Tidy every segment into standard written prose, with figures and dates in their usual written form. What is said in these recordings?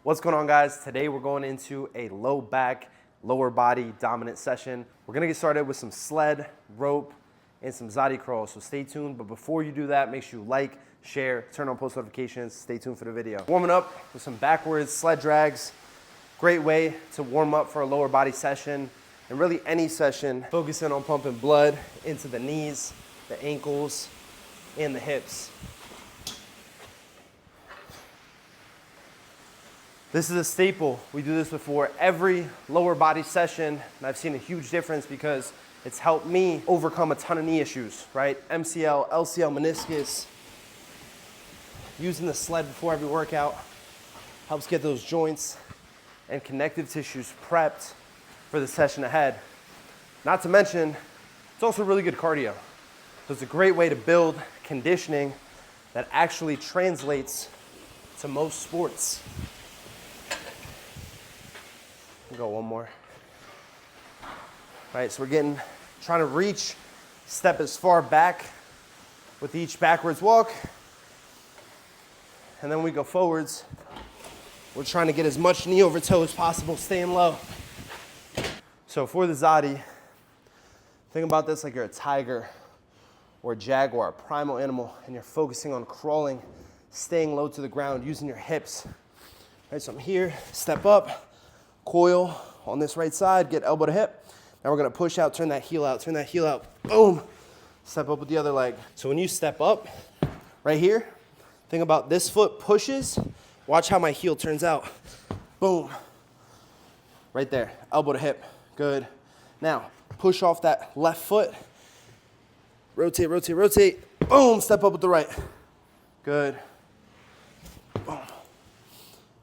What's going on, guys? Today we're going into a low back, lower body dominant session. We're gonna get started with some sled, rope, and some Zadi crawl, so stay tuned. But before you do that, make sure you like, share, turn on post notifications, stay tuned for the video. Warming up with some backwards sled drags. Great way to warm up for a lower body session, and really any session, focusing on pumping blood into the knees, the ankles, and the hips. This is a staple. We do this before every lower body session, and I've seen a huge difference because it's helped me overcome a ton of knee issues, right? MCL, LCL, meniscus. Using the sled before every workout helps get those joints and connective tissues prepped for the session ahead. Not to mention, it's also really good cardio. So it's a great way to build conditioning that actually translates to most sports. Go one more. All right, so we're trying to reach, step as far back with each backwards walk. And then we go forwards. We're trying to get as much knee over toe as possible, staying low. So for the Zadi, think about this like you're a tiger or a jaguar, a primal animal, and you're focusing on crawling, staying low to the ground, using your hips. All right, so I'm here, step up, coil on this right side, get elbow to hip. Now we're gonna push out, turn that heel out, boom. Step up with the other leg. So when you step up, right here, think about this foot pushes, watch how my heel turns out. Boom. Right there, elbow to hip, good. Now, push off that left foot, rotate, rotate, rotate, boom, step up with the right. Good. Boom.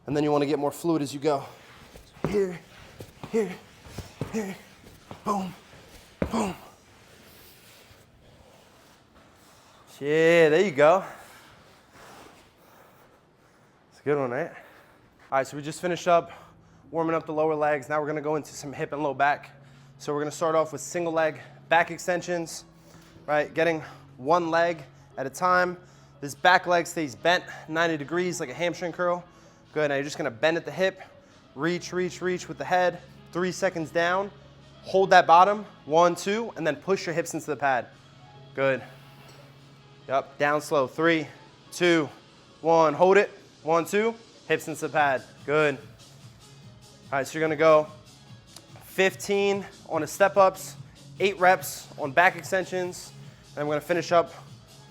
And then you wanna get more fluid as you go. Here, here, here, boom, boom. Yeah, there you go. It's a good one, right? All right, so we just finished up warming up the lower legs. Now we're gonna go into some hip and low back. So we're gonna start off with single leg back extensions, right? Getting one leg at a time. This back leg stays bent 90 degrees like a hamstring curl. Good, now you're just gonna bend at the hip, reach, reach, reach with the head, 3 seconds down. Hold that bottom, 1, 2, and then push your hips into the pad. Good. Yep, down slow, 3, 2, 1, hold it, 1, 2, hips into the pad, good. All right, so you're gonna go 15 on the step-ups, 8 reps on back extensions, and we're gonna finish up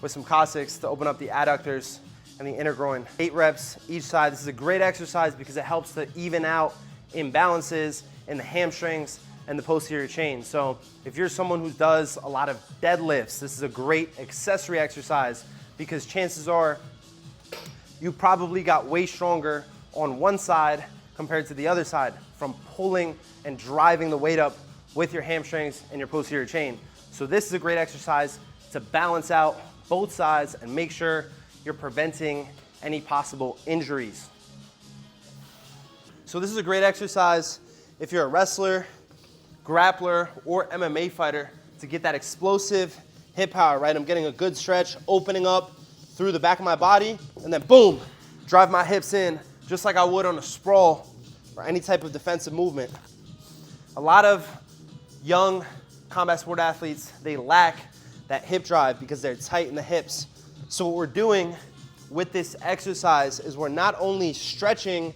with some Cossacks to open up the adductors and the inner groin. 8 reps each side. This is a great exercise because it helps to even out imbalances in the hamstrings and the posterior chain. So if you're someone who does a lot of deadlifts, this is a great accessory exercise because chances are you probably got way stronger on one side compared to the other side from pulling and driving the weight up with your hamstrings and your posterior chain. So this is a great exercise to balance out both sides and make sure you're preventing any possible injuries. So this is a great exercise if you're a wrestler, grappler, or MMA fighter to get that explosive hip power, right? I'm getting a good stretch, opening up through the back of my body, and then boom, drive my hips in just like I would on a sprawl or any type of defensive movement. A lot of young combat sport athletes, they lack that hip drive because they're tight in the hips. So what we're doing with this exercise is we're not only stretching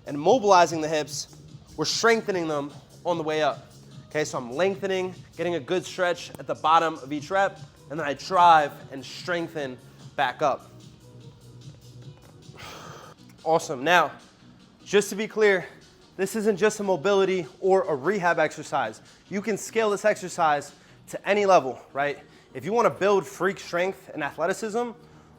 and mobilizing the hips, we're strengthening them on the way up. Okay, so I'm lengthening, getting a good stretch at the bottom of each rep, and then I drive and strengthen back up. Awesome. Now, just to be clear, this isn't just a mobility or a rehab exercise. You can scale this exercise to any level, right? If you want to build freak strength and athleticism,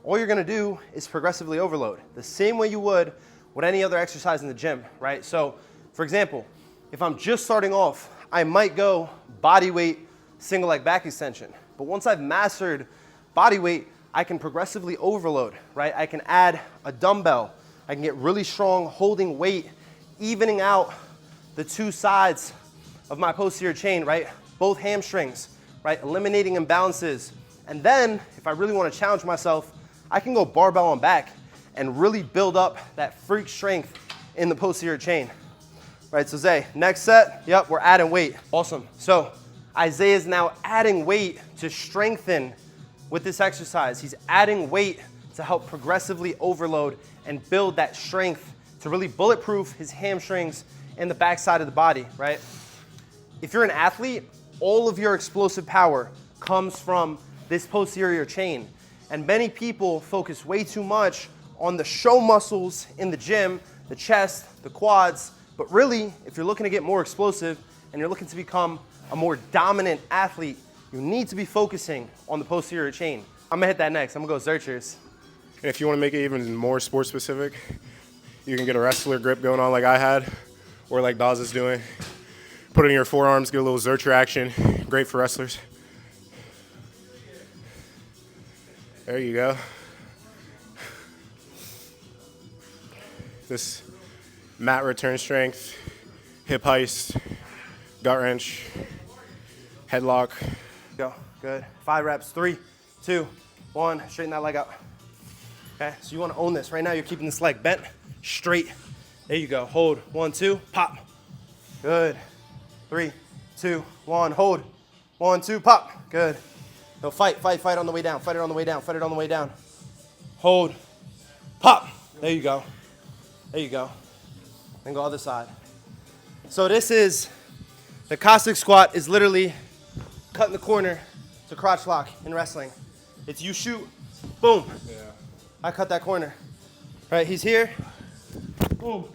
all you're gonna do is progressively overload, the same way you would with any other exercise in the gym, right? So, for example, if I'm just starting off, I might go body weight, single leg back extension. But once I've mastered body weight, I can progressively overload, right? I can add a dumbbell. I can get really strong holding weight, evening out the two sides of my posterior chain, right? Both hamstrings, right? Eliminating imbalances. And then, if I really want to challenge myself, I can go barbell on back and really build up that freak strength in the posterior chain. Right, so Zay, next set, yep, we're adding weight. Awesome. So Isaiah is now adding weight to strengthen with this exercise. He's adding weight to help progressively overload and build that strength to really bulletproof his hamstrings and the backside of the body, right? If you're an athlete, all of your explosive power comes from this posterior chain. And many people focus way too much on the show muscles in the gym, the chest, the quads, but really, if you're looking to get more explosive and you're looking to become a more dominant athlete, you need to be focusing on the posterior chain. I'm gonna hit that next. I'm gonna go Zerchers. And if you want to make it even more sport specific, you can get a wrestler grip going on like I had, or like Dawes is doing. Put it in your forearms, get a little Zercher action. Great for wrestlers. There you go. This mat return strength, hip heist, gut wrench, headlock. Go, good. 5 reps, 3, 2, 1, straighten that leg out. Okay, so you wanna own this. Right now you're keeping this leg bent, straight. There you go, hold, 1, 2, pop. Good, 3, 2, 1, hold. 1, 2, pop, good. No, fight on the way down, fight it on the way down, fight it on the way down. Hold, pop, there you go. There you go. And go other side. So this is, the Cossack squat is literally cutting the corner to crotch lock in wrestling. It's you shoot, boom. Yeah. I cut that corner. Right, he's here, boom.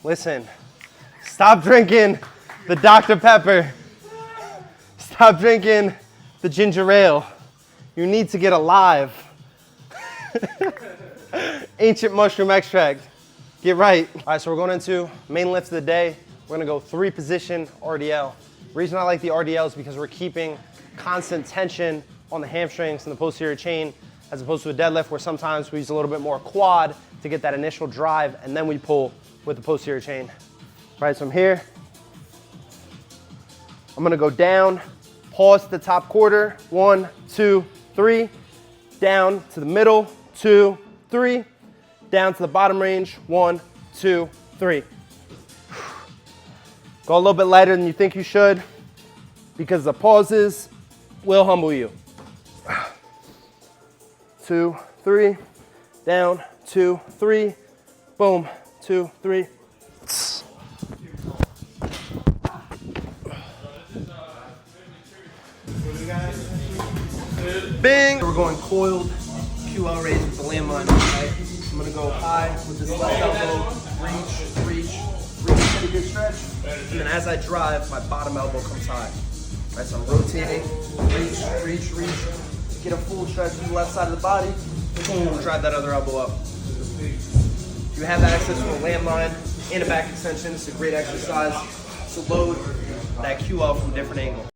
Listen, stop drinking the Dr. Pepper. Stop drinking the ginger ale. You need to get alive. Ancient mushroom extract. Get right. All right, so we're going into main lift of the day. We're gonna go 3-position RDL. The reason I like the RDL is because we're keeping constant tension on the hamstrings and the posterior chain, as opposed to a deadlift where sometimes we use a little bit more quad to get that initial drive, and then we pull with the posterior chain. All right, so I'm here. I'm gonna go down, pause to the top quarter. 1, 2, 3. Down to the middle. 2, 3. Down to the bottom range. 1, 2, 3. Go a little bit lighter than you think you should, because the pauses will humble you. 2, 3. Down. 2, 3. Boom. 2, 3. Bing! We're going coiled QL raise with the landmine, right? I'm gonna go high with this left elbow, reach, pretty good stretch. And then as I drive, my bottom elbow comes high. Right, so I'm rotating, reach, get a full stretch to the left side of the body, boom, drive that other elbow up. If you have access to a landmine and a back extension, it's a great exercise to load that QL from a different angle.